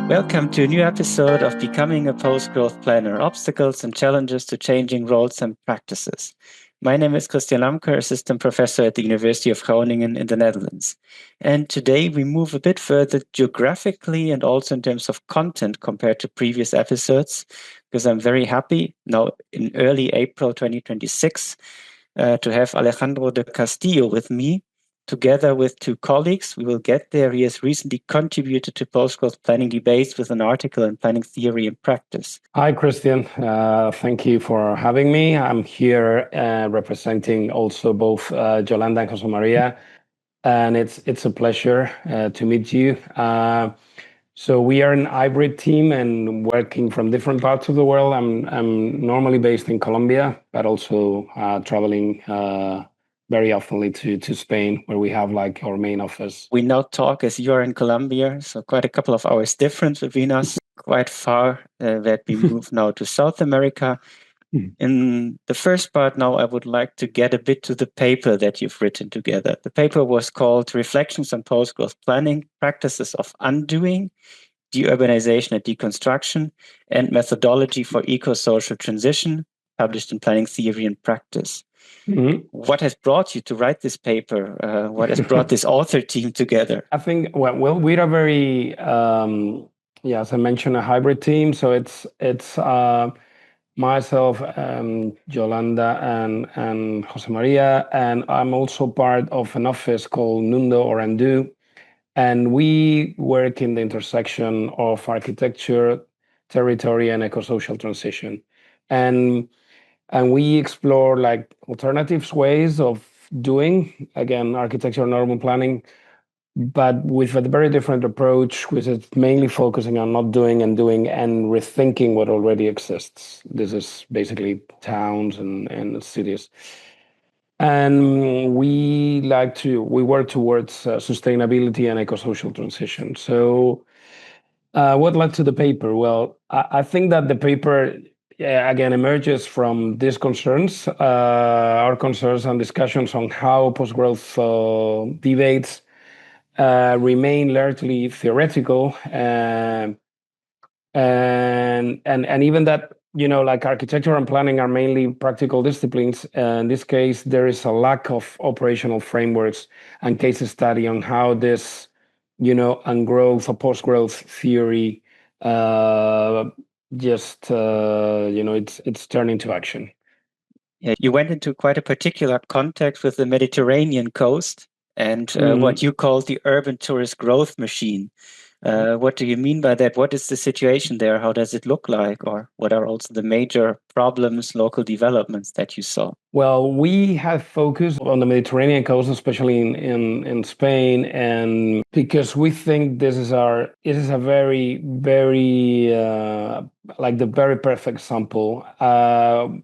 Welcome to a new episode of Becoming a Post-Growth Planner, Obstacles and Challenges to Changing Roles and Practices. My name is Christian Lamker, Assistant Professor at the University of Groningen in the Netherlands. And today we move a bit further geographically and also in terms of content compared to previous episodes, because I'm very happy now in early April 2026 to have Alejandro del Castillo with me. Together with two colleagues, we will get there. He has recently contributed to post-growth planning debates with an article in Planning Theory and Practice. Hi, Christian. Thank you for having me. I'm here representing also both Yolanda and Jose Maria, and it's a pleasure to meet you. So we are an hybrid team and working from different parts of the world. I'm normally based in Colombia, but also traveling very often to Spain, where we have like our main office. We now talk as you're in Colombia, so quite a couple of hours difference between us, quite far that we move now to South America. In the first part now, I would like to get a bit to the paper that you've written together. The paper was called Reflections on Post-Growth Planning, Practices of Undoing, Deurbanization and Deconstruction, and Methodology for Eco-Social Transition, published in Planning Theory and Practice. Mm-hmm. What has brought you to write this paper? What has brought this author team together? I think, well, we're a very, as I mentioned, a hybrid team. So it's myself, Yolanda, and Jose Maria, and I'm also part of an office called Nundo or Undo, and we work in the intersection of architecture, territory, and eco-social transition, and we explore like alternatives ways of doing, again, architecture and urban planning, but with a very different approach, which is mainly focusing on not doing and doing and rethinking what already exists. This is basically towns and cities. And we work towards sustainability and eco-social transition. So what led to the paper? Well, I think that the paper, again, emerges from these concerns, our concerns and discussions on how post-growth debates remain largely theoretical, and even that, like architecture and planning are mainly practical disciplines. In this case, there is a lack of operational frameworks and case study on how this, and growth or post-growth theory it's turned into action. Yeah, you went into quite a particular context with the Mediterranean coast and what you call the urban tourist growth machine. What do you mean by that? What is the situation there? How does it look like? Or what are also the major problems, local developments that you saw? Well, we have focused on the Mediterranean coast, especially in Spain, and because we think this is a very, very like the very perfect example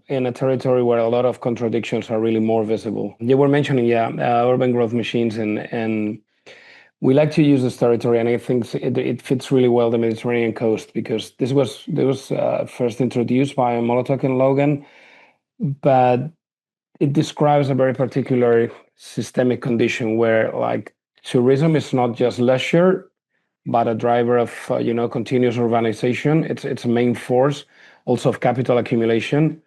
in a territory where a lot of contradictions are really more visible. You were mentioning, urban growth machines, and we like to use this territory, and I think it fits really well the Mediterranean coast, because this was first introduced by Molotov and Logan, but it describes a very particular systemic condition where like tourism is not just leisure, but a driver of continuous urbanization. It's a main force also of capital accumulation.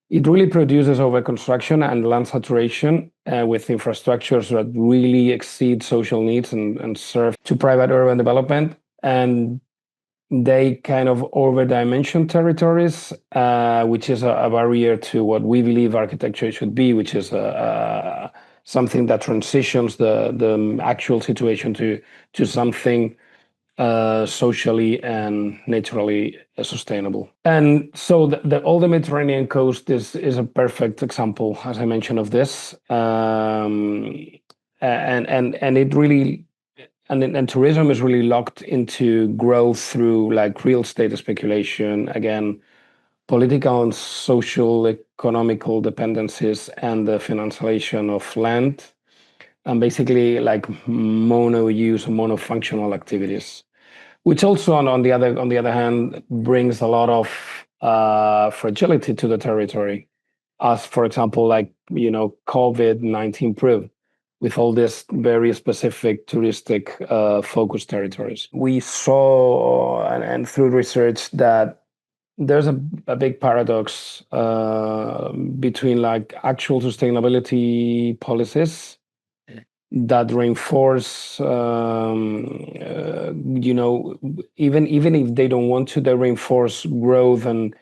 It really produces overconstruction and land saturation with infrastructures that really exceed social needs and serve to private urban development. And they kind of over-dimension territories, which is a barrier to what we believe architecture should be, which is something that transitions the actual situation to something socially and naturally sustainable. And so all the Mediterranean coast is a perfect example, as I mentioned, of this. And it really, and tourism is really locked into growth through like real estate speculation, again, political and social economical dependencies, and the financialization of land, and basically like mono-use, mono-functional activities, which also on the other hand brings a lot of fragility to the territory, as for example, like COVID-19 proved. with all these very specific touristic focus territories. We saw, and through research, that there's a big paradox between like actual sustainability policies that reinforce, even if they don't want to, they reinforce growth and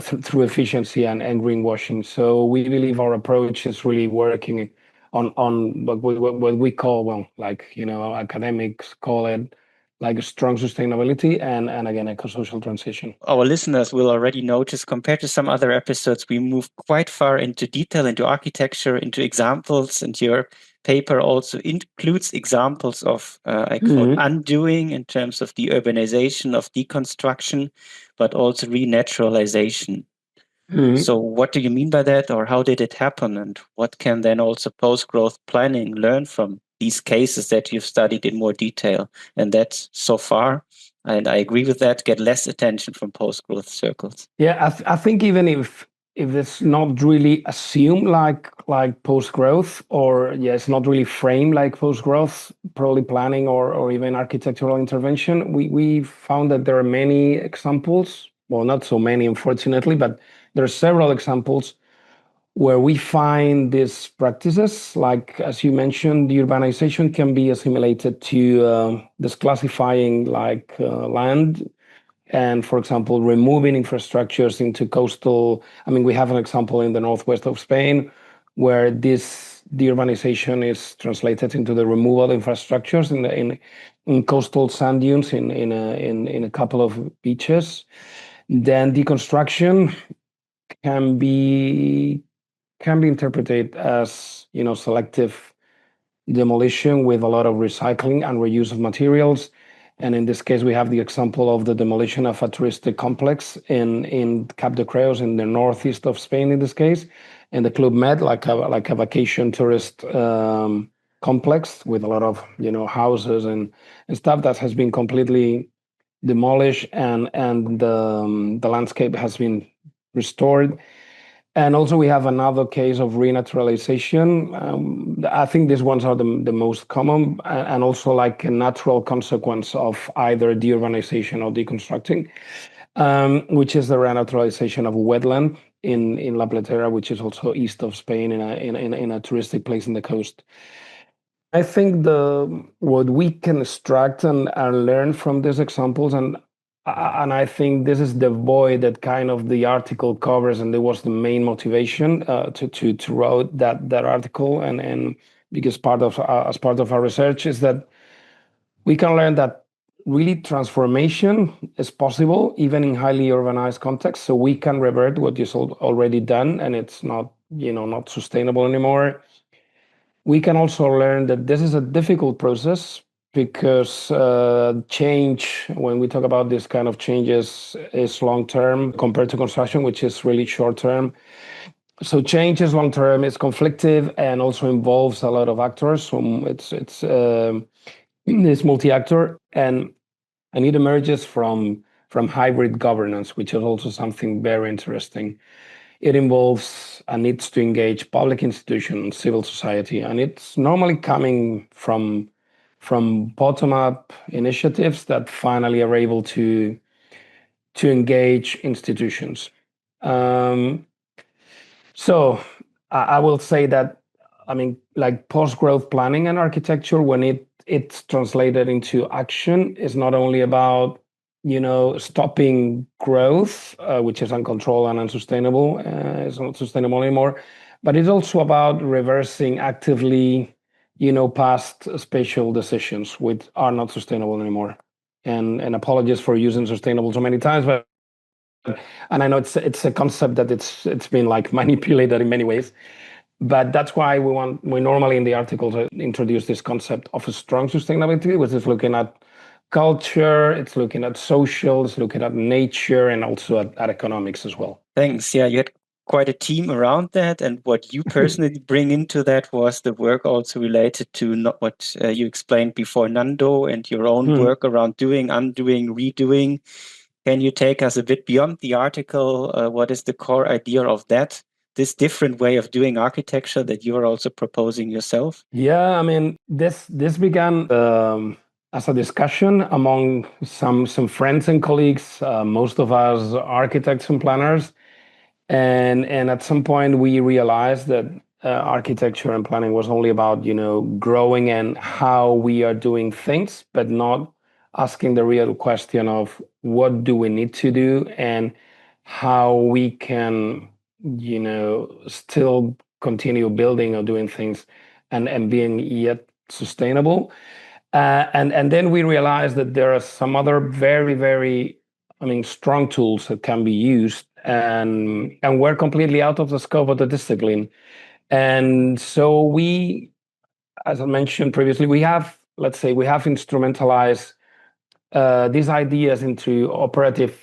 through efficiency and greenwashing. So we believe our approach is really working on what we call, well, like, academics call it like a strong sustainability and again, eco-social transition. Our listeners will already notice, compared to some other episodes, we move quite far into detail, into architecture, into examples, and your paper also includes examples of, I call it undoing in terms of the urbanization, of deconstruction, but also renaturalization. So what do you mean by that, or how did it happen, and what can then also post-growth planning learn from these cases that you've studied in more detail, and that so far, and I agree with that, get less attention from post-growth circles? Yeah, I think even if it's not really assumed like post-growth, or it's not really framed like post-growth, probably planning or even architectural intervention, we found that there are many examples, well, not so many, unfortunately, but there are several examples where we find these practices, like, as you mentioned, the urbanization can be assimilated to disclassifying land and, for example, removing infrastructures into coastal. I mean, we have an example in the northwest of Spain where this deurbanization is translated into the removal of infrastructures in coastal sand dunes in a couple of beaches. Then deconstruction can be interpreted as, selective demolition with a lot of recycling and reuse of materials. And in this case, we have the example of the demolition of a touristic complex in Cap de Creus in the northeast of Spain, in this case, and the Club Med, like a vacation tourist complex with a lot of houses and stuff that has been completely demolished, and the landscape has been restored. And also we have another case of renaturalization. I think these ones are the most common, and also like a natural consequence of either deurbanization or deconstructing, which is the renaturalization of a wetland in La Platera, which is also east of Spain in a touristic place in the coast. I think what we can extract and learn from these examples, and I think this is the void that kind of the article covers, and it was the main motivation to write that article, and because as part of our research is that we can learn that really transformation is possible even in highly urbanized contexts. So we can revert what is already done, and it's not not sustainable anymore. We can also learn that this is a difficult process, because change, when we talk about this kind of changes, is long-term compared to construction, which is really short-term. So change is long-term, it's conflictive, and also involves a lot of actors. So it's multi-actor, and it emerges from hybrid governance, which is also something very interesting. It involves and needs to engage public institutions, civil society, and it's normally coming from bottom-up initiatives that finally are able to engage institutions. So I will say that, I mean, like post-growth planning and architecture, when it's translated into action, is not only about stopping growth, which is uncontrolled and unsustainable, it's not sustainable anymore, but it's also about reversing actively past spatial decisions which are not sustainable anymore. And apologies for using sustainable so many times, but and I know it's a concept that it's been like manipulated in many ways, but that's why we normally in the articles introduce this concept of a strong sustainability, which is looking at culture, it's looking at social, it's looking at nature, and also at economics as well. Thanks. Yeah, you had quite a team around that, and what you personally bring into that was the work also related to not what you explained before, Nando, and your own work around doing, undoing, redoing. Can you take us a bit beyond the article? What is the core idea of that this different way of doing architecture that you are also proposing yourself? Yeah, I mean, this began as a discussion among some friends and colleagues, most of us architects and planners. And at some point we realized that architecture and planning was only about, growing and how we are doing things, but not asking the real question of what do we need to do and how we can, still continue building or doing things and being yet sustainable. And then we realized that there are some other very, very, strong tools that can be used, and we're completely out of the scope of the discipline. And so we, as I mentioned previously, we have instrumentalized these ideas into operative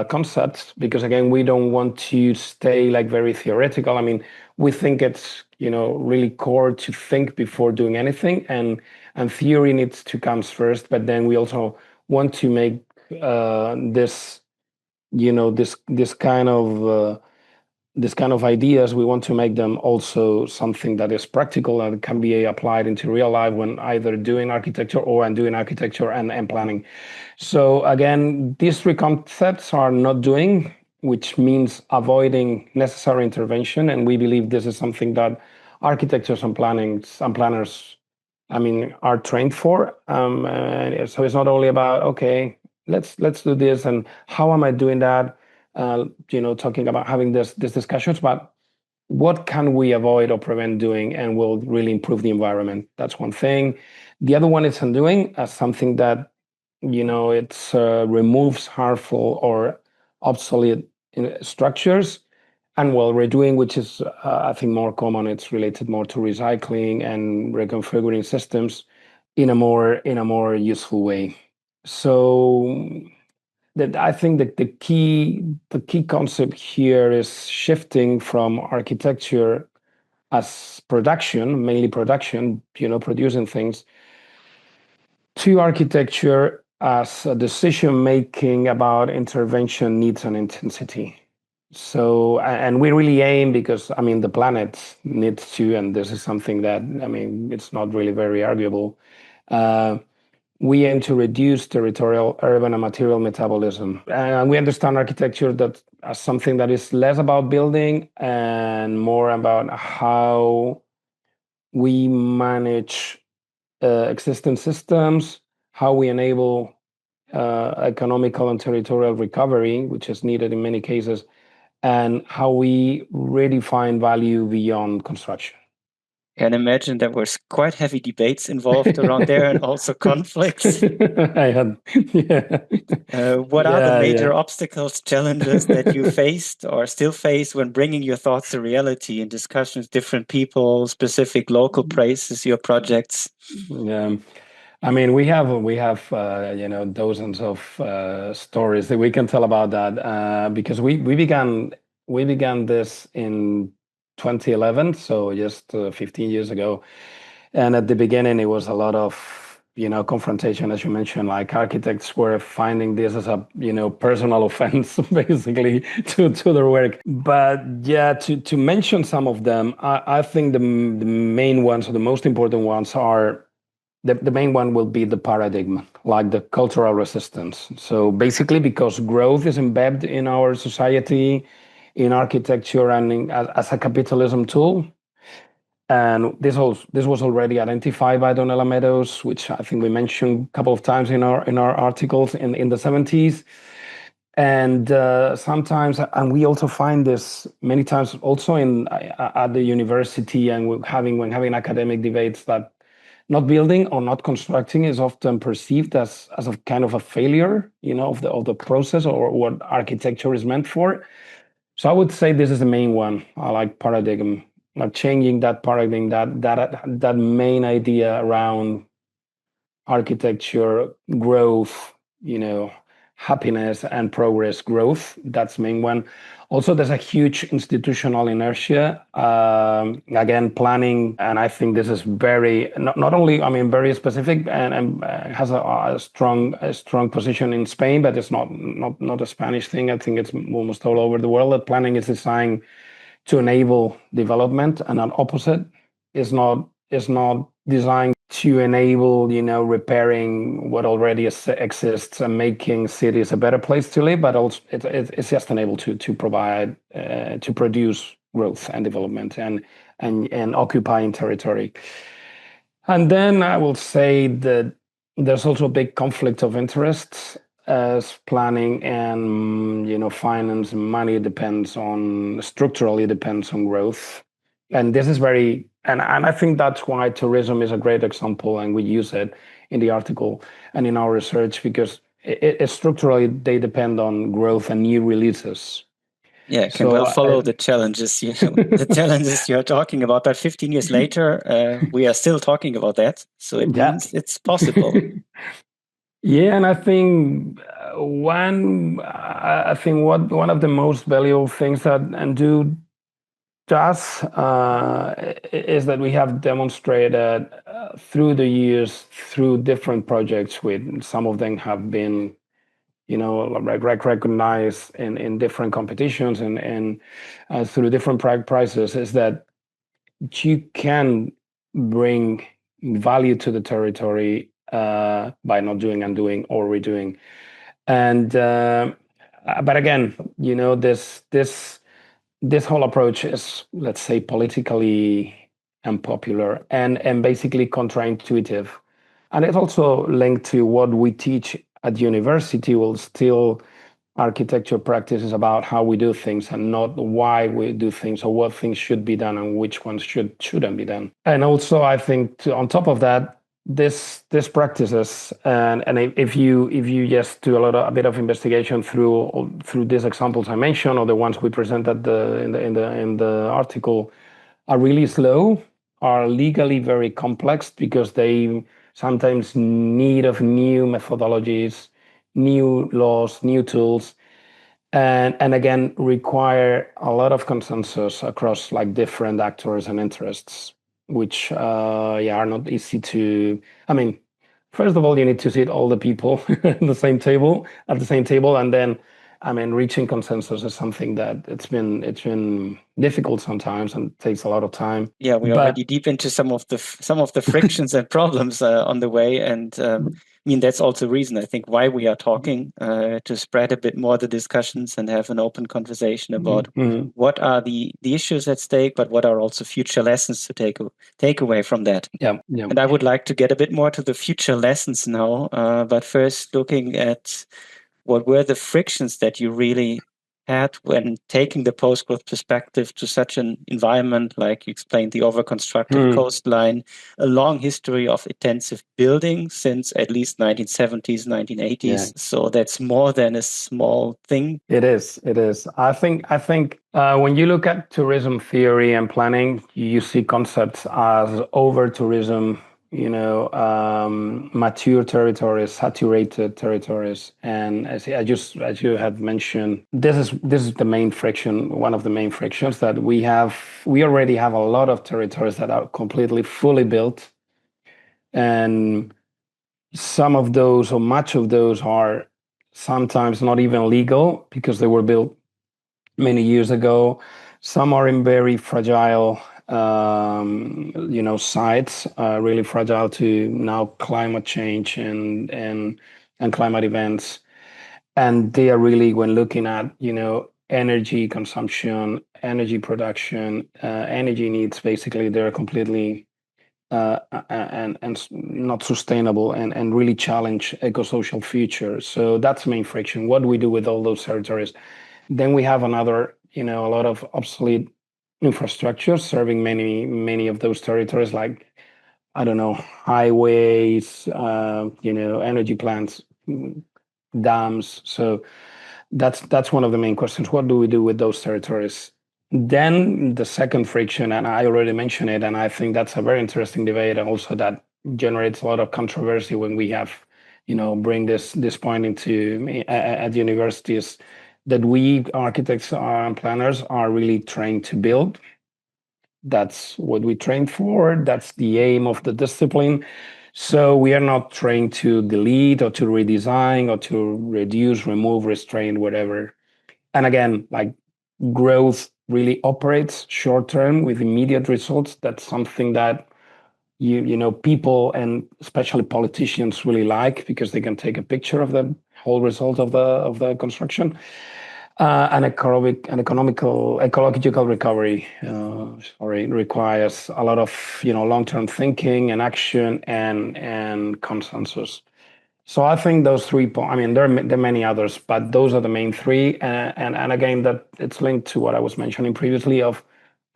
concepts, because again, we don't want to stay like very theoretical. I mean, we think it's really core to think before doing anything, and theory needs to come first. But then we also want to make this this kind of ideas, we want to make them also something that is practical and can be applied into real life when either doing architecture or doing architecture and planning. So again, these three concepts are not doing, which means avoiding necessary intervention. And we believe this is something that architects and planners, are trained for. So it's not only about, okay, let's do this, and how am I doing that? Talking about having these discussions, but what can we avoid or prevent doing and will really improve the environment? That's one thing. The other one is undoing, as something that, it removes harmful or obsolete structures. And redoing, which is, I think, more common, it's related more to recycling and reconfiguring systems in a more useful way. So that I think that the key concept here is shifting from architecture as production, mainly production, producing things, to architecture as a decision making about intervention needs and intensity. So, and we really aim, because the planet needs to, and this is something that it's not really very arguable. We aim to reduce territorial, urban, and material metabolism. And we understand architecture that as something that is less about building and more about how we manage existing systems, how we enable economical and territorial recovery, which is needed in many cases, and how we redefine value beyond construction. Can imagine there was quite heavy debates involved around there, and also conflicts. I had, yeah. What are the major obstacles, challenges that you faced or still face when bringing your thoughts to reality in discussions with different people, specific local places, your projects? Yeah. We have dozens of stories that we can tell about that, because we began this in 2011, so just 15 years ago. And at the beginning, it was a lot of, confrontation, as you mentioned. Like, architects were finding this as a, personal offense, basically, to their work. But yeah, to mention some of them, I think the main ones, or the most important ones, are the main one will be the paradigm, like the cultural resistance. So basically, because growth is embedded in our society, in architecture, and as a capitalism tool. And this was already identified by Donella Meadows, which I think we mentioned a couple of times in our articles in the 70s. And sometimes, and we also find this many times also at the university, and when having academic debates, that not building or not constructing is often perceived as a kind of a failure, of the process, or what architecture is meant for. So I would say this is the main one. I like paradigm, like changing that paradigm, that main idea around architecture, growth, happiness and progress growth. That's the main one. Also, there's a huge institutional inertia. Again, planning, and I think this is very not only very specific and has a strong position in Spain, but it's not a Spanish thing. I think it's almost all over the world that planning is designed to enable development, and an opposite is not designed to enable, repairing what already exists and making cities a better place to live, but also it's just enabled to provide, to produce growth and development and occupying territory. And then I will say that there's also a big conflict of interests, as planning and finance and money structurally depends on growth. And this is and I think that's why tourism is a great example, and we use it in the article and in our research, because structurally they depend on growth and new releases. Yeah, can well follow the challenges the challenges you're talking about. But 15 years later, we are still talking about that. So it means it's possible. Yeah, and I think one of the most valuable things that Undo does is that we have demonstrated through the years, through different projects, with some of them have been recognized in different competitions and through different prizes, is that you can bring value to the territory by not doing, undoing, or redoing. And but again, this whole approach is, let's say, politically unpopular and basically counterintuitive. And it's also linked to what we teach at university. Well, still architecture practice is about how we do things and not why we do things or what things should be done and which ones shouldn't be done. And also, I think on top of that, this practices, and if you just do a bit of investigation through these examples I mentioned, or the ones we presented in the article, are really slow, are legally very complex, because they sometimes need of new methodologies, new laws, new tools, and again require a lot of consensus across different actors and interests, which are not easy to. I mean, first of all, you need to sit all the people at the same table, and then, reaching consensus is something that it's been difficult sometimes and takes a lot of time. Yeah, we're already deep into some of the frictions and problems on the way, and that's also a reason, I think, why we are talking, to spread a bit more the discussions and have an open conversation about what are the issues at stake, but what are also future lessons to take away from that. Yeah. And I would like to get a bit more to the future lessons now, but first looking at what were the frictions that you really had when taking the post-growth perspective to such an environment, like you explained, the overconstructed coastline, a long history of intensive building since at least 1970s, 1980s. Yeah. So that's more than a small thing. It is. I think when you look at tourism theory and planning, you see concepts as over-tourism, mature territories, saturated territories, and as you have mentioned, this is the main friction. One of the main frictions that we have. We already have a lot of territories that are completely fully built, and some of those, or much of those, are sometimes not even legal because they were built many years ago. Some are in very fragile sites, really fragile to now climate change and climate events. And they are really, when looking at, energy consumption, energy production, energy needs, basically, they're completely and not sustainable and really challenge eco-social future. So that's the main friction. What do we do with all those territories? Then we have another, a lot of obsolete infrastructure serving many of those territories, like, I don't know, highways, energy plants, dams. So that's one of the main questions. What do we do with those territories? Then the second friction, and I already mentioned it, and I think that's a very interesting debate, and also that generates a lot of controversy when we have, bring this point into at universities, that we architects and planners are really trained to build. That's what we trained for. That's the aim of the discipline. So we are not trained to delete or to redesign or to reduce, remove, restrain, whatever. And again, growth really operates short term with immediate results. That's something that people and especially politicians really like, because they can take a picture of the whole result of the construction. An ecological recovery requires a lot of long-term thinking and action and consensus. So I think those 3 points. I mean, there are many others, but those are the main 3. And again, that it's linked to what I was mentioning previously of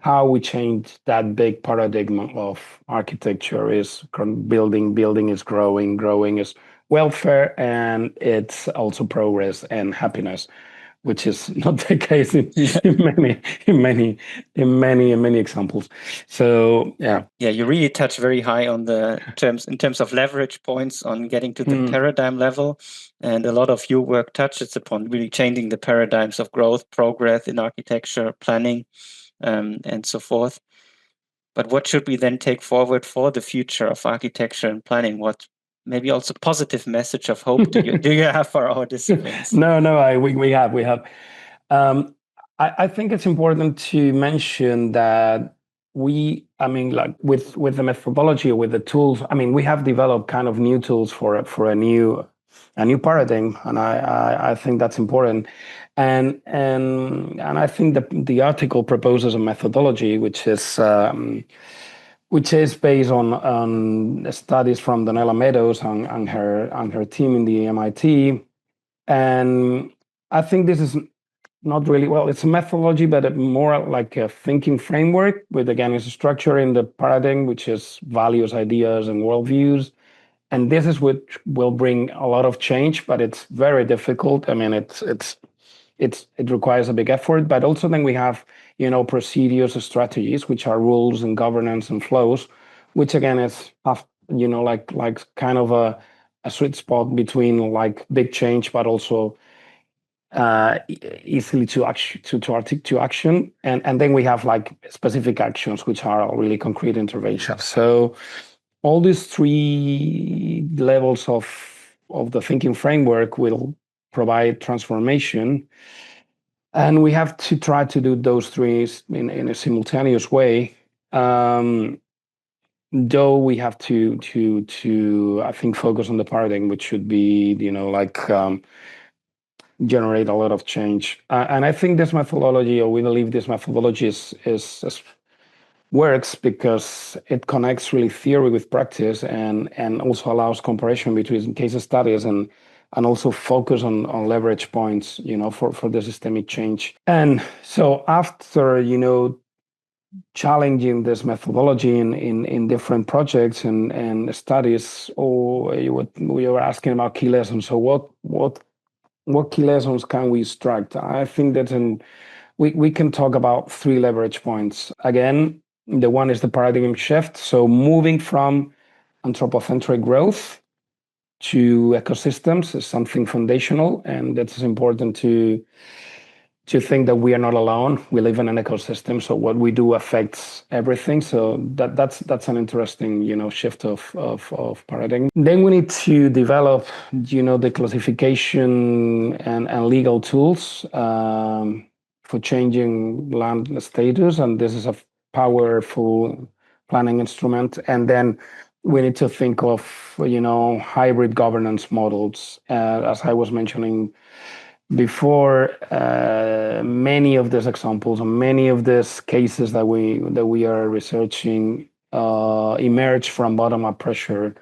how we change that big paradigm of architecture is building is growing is welfare, and it's also progress and happiness, which is not the case in many examples. So yeah, you really touch very high on the terms of leverage points on getting to the paradigm level, and a lot of your work touches upon really changing the paradigms of growth, progress in architecture, planning, and so forth. But what should we then take forward for the future of architecture and planning? What maybe also positive message of hope do you have for our disciplines? We have. I think it's important to mention that with the methodology, with the tools, we have developed kind of new tools for a new paradigm, and I think that's important. And I think the article proposes a methodology which is based on studies from Donella Meadows and her team in the MIT. And I think this is not really, it's a methodology, but more like a thinking framework with, again, it's a structure in the paradigm, which is values, ideas, and worldviews. And this is what will bring a lot of change, but it's very difficult. I mean, it requires a big effort, but also then we have, procedures, strategies, which are rules and governance and flows, which again is, like kind of a sweet spot between like big change, but also easily to action. And then we have like specific actions, which are really concrete interventions. So all these 3 levels of the thinking framework will provide transformation, and we have to try to do those 3 in a simultaneous way. Though we have to I think focus on the paradigm, which should be generate a lot of change. And I think this methodology, or we believe this methodology is works because it connects really theory with practice, and also allows comparison between case studies and also focus on leverage points, for the systemic change. And so after, challenging this methodology in different projects and studies, or we were asking about key lessons. So what key lessons can we extract? I think that we can talk about 3 leverage points. Again, the one is the paradigm shift. So moving from anthropocentric growth to ecosystems is something foundational, and that's important to think that we are not alone. We live in an ecosystem, so what we do affects everything. So that's an interesting, shift of paradigm. Then we need to develop, the classification and legal tools for changing land status, and this is a powerful planning instrument. And then we need to think of, hybrid governance models. As I was mentioning before, many of these examples and many of these cases that we are researching emerge from bottom-up pressure,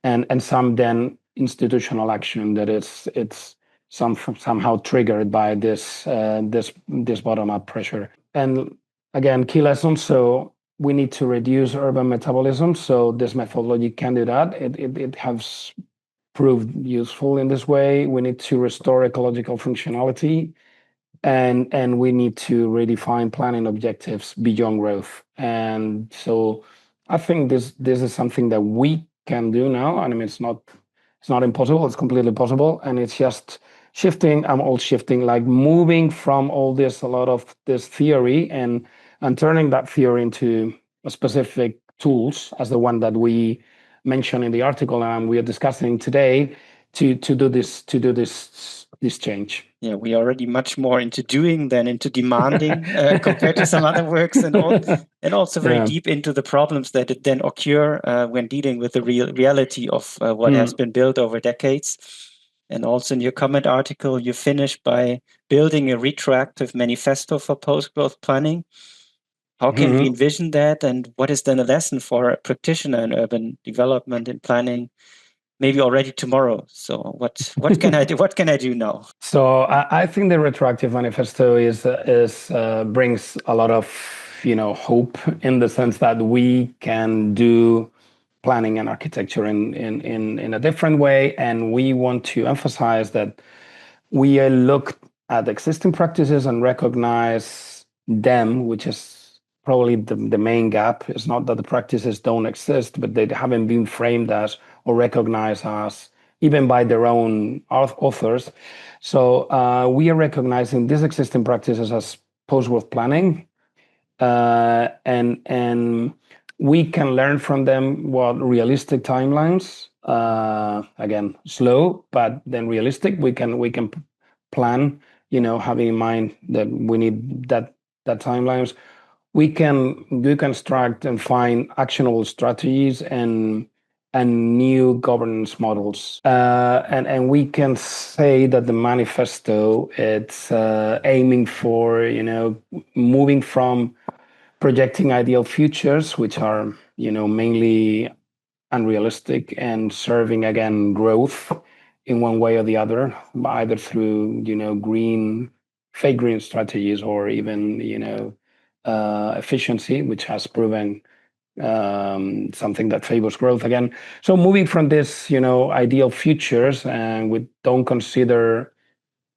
and some then institutional action that it's somehow triggered by this bottom-up pressure. And again, key lessons. So we need to reduce urban metabolism. So this methodology can do that. It has proved useful in this way. We need to restore ecological functionality, and we need to redefine planning objectives beyond growth. And so I think this is something that we can do now. I mean, it's not impossible, it's completely possible. And it's just shifting, like moving from a lot of this theory and turning that theory into specific tools, as the one that we mentioned in the article and we are discussing today, to do this change. Yeah, we are already much more into doing than into demanding compared to some other works, and also very deep into the problems that then occur when dealing with the reality of what has been built over decades. And also in your comment article, you finish by building a retroactive manifesto for post-growth planning. How can we envision that, and what is then a lesson for a practitioner in urban development and planning, maybe already tomorrow? So what can I do? What can I do now? So I think the retroactive manifesto is brings a lot of hope, in the sense that we can do planning and architecture in a different way, and we want to emphasize that we look at existing practices and recognize them, which is probably the main gap. It's not that the practices don't exist, but they haven't been framed as or recognized as, even by their own authors. So we are recognizing these existing practices as post-growth planning, and we can learn from them what realistic timelines. Again, slow, but then realistic. We can plan, having in mind that we need that timelines. We can construct and find actionable strategies and new governance models. And we can say that the manifesto, it's aiming for, moving from projecting ideal futures, which are, mainly unrealistic, and serving, again, growth in one way or the other, either through, fake green strategies, or even, efficiency, which has proven something that favors growth again. So moving from this, ideal futures, and we don't consider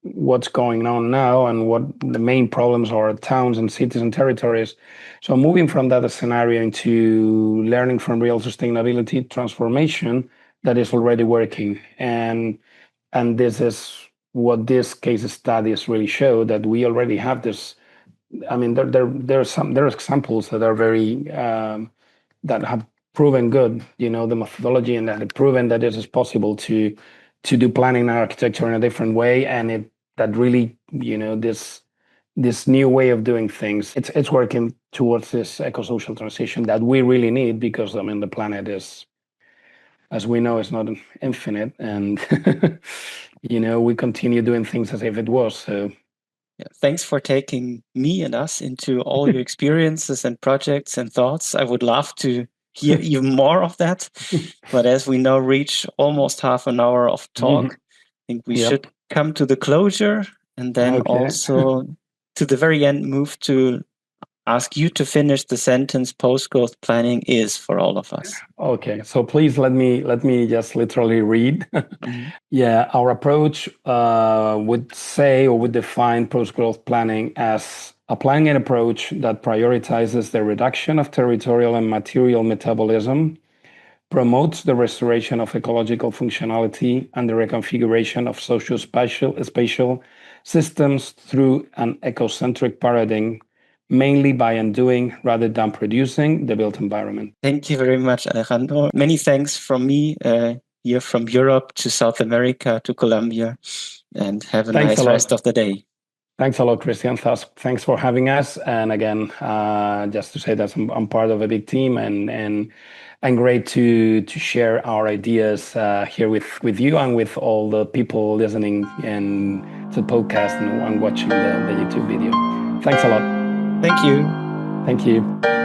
what's going on now and what the main problems are, towns and cities and territories. So moving from that scenario into learning from real sustainability transformation that is already working. And this is what these case studies really show, that we already have this. I mean, there are examples that are very that have proven good, the methodology, and that have proven that it is possible to do planning and architecture in a different way, and that really, this new way of doing things, it's working towards this eco-social transition that we really need, because the planet is, as we know, is not infinite, and we continue doing things as if it was. So yeah, thanks for taking me and us into all your experiences and projects and thoughts. I would love to hear even more of that. But as we now reach almost half an hour of talk, I think we should come to the closure, and then also to the very end move to ask you to finish the sentence post-growth planning is for all of us. Okay, so please let me just literally read. Yeah, our approach would say, or would define post-growth planning as a planning approach that prioritizes the reduction of territorial and material metabolism, promotes the restoration of ecological functionality, and the reconfiguration of spatial systems through an eco-centric paradigm, mainly by undoing rather than producing the built environment. Thank you very much, Alejandro. Many thanks from me here from Europe to South America to Colombia, and have a nice rest of the day. Thanks a lot, Christian. Thanks for having us. And again, just to say that I'm part of a big team, and great to share our ideas here with you and with all the people listening and to the podcast and watching the YouTube video. Thanks a lot. Thank you. Thank you.